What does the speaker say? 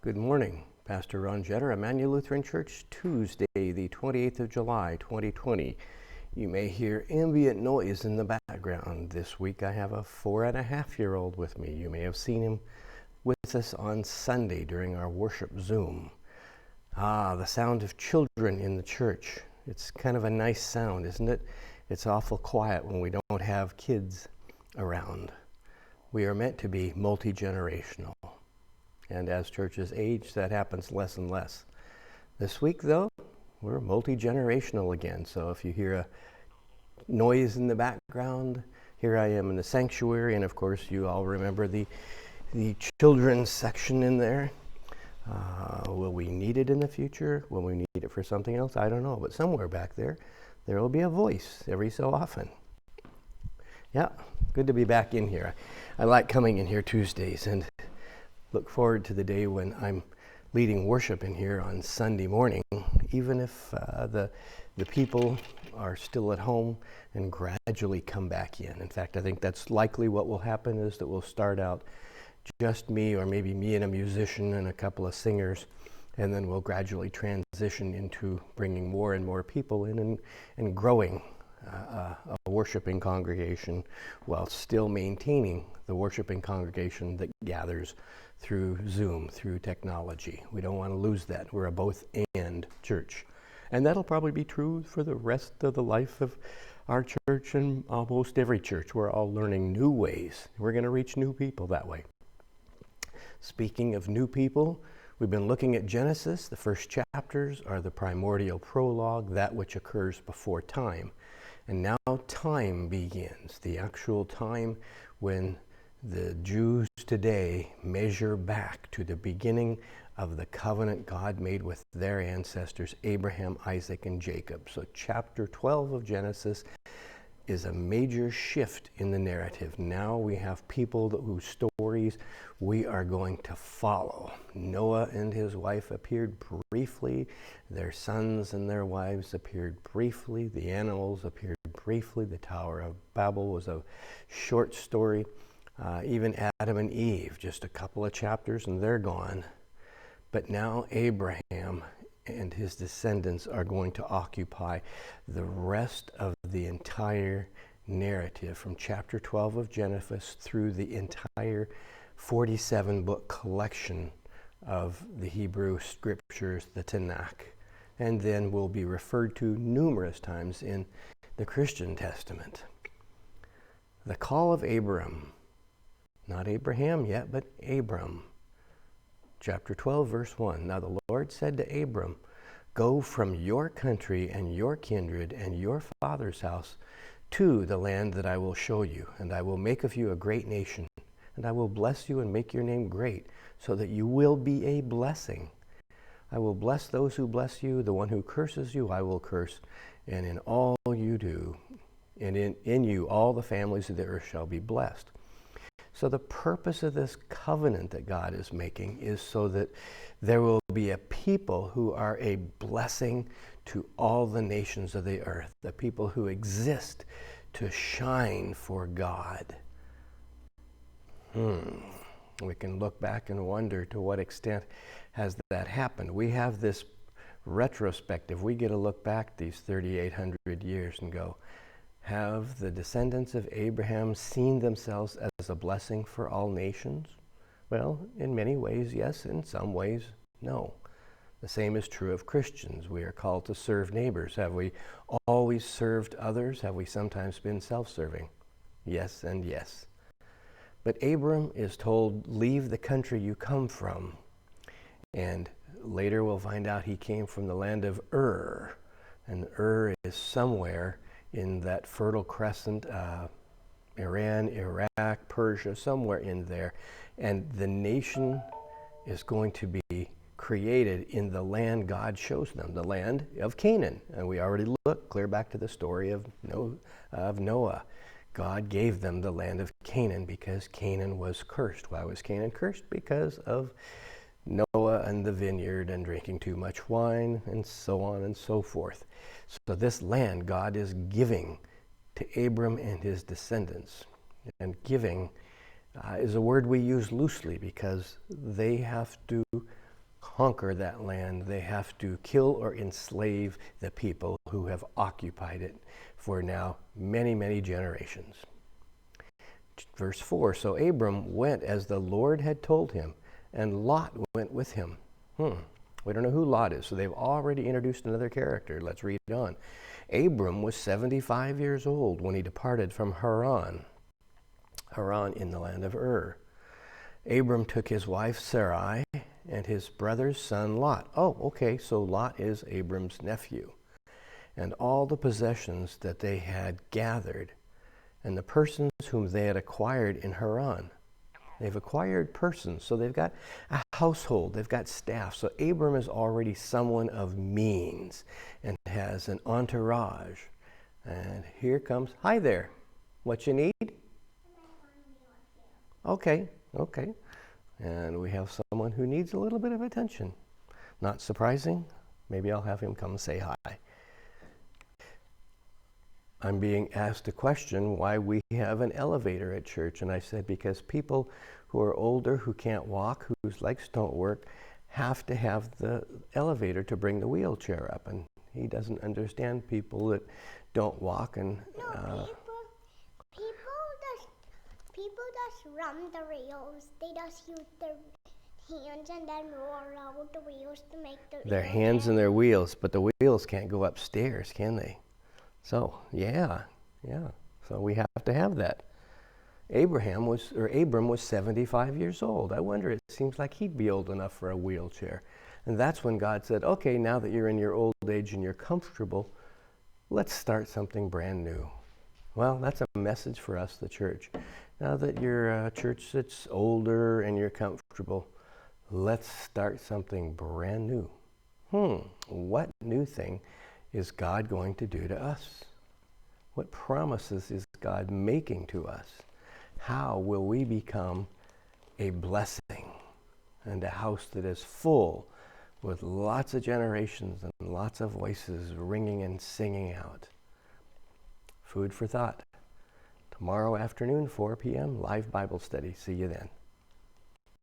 Good morning, Pastor Ron Jetter, Immanuel Lutheran Church, Tuesday, the 28th of July, 2020. You may hear ambient noise in the background. This week I have a 4.5-year-old with me. You may have seen him with us on Sunday during our worship Zoom. The sound of children in the church. It's kind of a nice sound, isn't it? It's awful quiet when we don't have kids around. We are meant to be multi-generational. And as churches age, that happens less and less. This week, though, we're multi-generational again. So if you hear a noise in the background, here I am in the sanctuary. And of course, you all remember the children's section in there. Will we need it in the future? Will we need it for something else? I don't know. But somewhere back there will be a voice every so often. Yeah, good to be back in here. I like coming in here Tuesdays and look forward to the day when I'm leading worship in here on Sunday morning, even if the people are still at home and gradually come back in. In fact, I think that's likely what will happen is that we'll start out just me, or maybe me and a musician and a couple of singers, and then we'll gradually transition into bringing more and more people in and growing a worshiping congregation while still maintaining the worshiping congregation that gathers through Zoom, through technology. We don't want to lose that. We're a both-and church. And that'll probably be true for the rest of the life of our church and almost every church. We're all learning new ways. We're going to reach new people that way. Speaking of new people, we've been looking at Genesis. The first chapters are the primordial prologue, that which occurs before time. And now time begins, the actual time when the Jews today measure back to the beginning of the covenant God made with their ancestors, Abraham, Isaac, and Jacob. So chapter 12 of Genesis is a major shift in the narrative. Now we have people whose stories we are going to follow. Noah and his wife appeared briefly. Their sons and their wives appeared briefly. The animals appeared briefly. The Tower of Babel was a short story. Even Adam and Eve, just a couple of chapters and they're gone. But now Abraham and his descendants are going to occupy the rest of the entire narrative from chapter 12 of Genesis through the entire 47-book collection of the Hebrew scriptures, the Tanakh, and then will be referred to numerous times in the Christian Testament. The call of Abram, not Abraham yet, but Abram. Chapter 12, verse 1. Now the Lord said to Abram, "Go from your country and your kindred and your father's house to the land that I will show you, and I will make of you a great nation, and I will bless you and make your name great, so that you will be a blessing. I will bless those who bless you, the one who curses you I will curse, and in all you do, and in you all the families of the earth shall be blessed." So the purpose of this covenant that God is making is so that there will be a people who are a blessing to all the nations of the earth, the people who exist to shine for God. We can look back and wonder to what extent has that happened. We have this retrospective. We get to look back these 3,800 years and go, have the descendants of Abraham seen themselves as a blessing for all nations? Well, in many ways, yes. In some ways, no. The same is true of Christians. We are called to serve neighbors. Have we always served others? Have we sometimes been self-serving? Yes and yes. But Abram is told, leave the country you come from. And later we'll find out he came from the land of Ur. And Ur is somewhere in that Fertile Crescent, Iran, Iraq, Persia, somewhere in there. And the nation is going to be created in the land God shows them, the land of Canaan. And we already looked clear back to the story of Noah. God gave them the land of Canaan because Canaan was cursed. Why was Canaan cursed? Because of Noah and the vineyard and drinking too much wine and so on and so forth. So this land God is giving to Abram and his descendants. And giving is a word we use loosely because they have to conquer that land, they have to kill or enslave the people who have occupied it for now many, many generations. Verse 4, so Abram went as the Lord had told him, and Lot went with him. We don't know who Lot is, so they've already introduced another character. Let's read on. Abram was 75 years old when he departed from Haran in the land of Ur. Abram took his wife Sarai and his brother's son Lot. Oh, okay, so Lot is Abram's nephew. And all the possessions that they had gathered, and the persons whom they had acquired in Haran. They've acquired persons, so they've got a household, they've got staff. So Abram is already someone of means and has an entourage. And here comes, hi there, what you need? Okay. And we have someone who needs a little bit of attention. Not surprising, maybe I'll have him come say hi. I'm being asked a question why we have an elevator at church, and I said because people who are older, who can't walk, whose legs don't work, have to have the elevator to bring the wheelchair up, and he doesn't understand people that don't walk. And people just run the rails. They just use their hands and then roll around the wheels to make the their hands and their wheels, but the wheels can't go upstairs, can they? So, yeah. So we have to have that. Abram was 75 years old. I wonder, it seems like he'd be old enough for a wheelchair. And that's when God said, okay, now that you're in your old age and you're comfortable, let's start something brand new. Well, that's a message for us, the church. Now that you're a church that's older and you're comfortable, let's start something brand new. What new thing is God going to do to us? What promises is God making to us? How will we become a blessing and a house that is full with lots of generations and lots of voices ringing and singing out? Food for thought. Tomorrow afternoon, 4 p.m., live Bible study. See you then.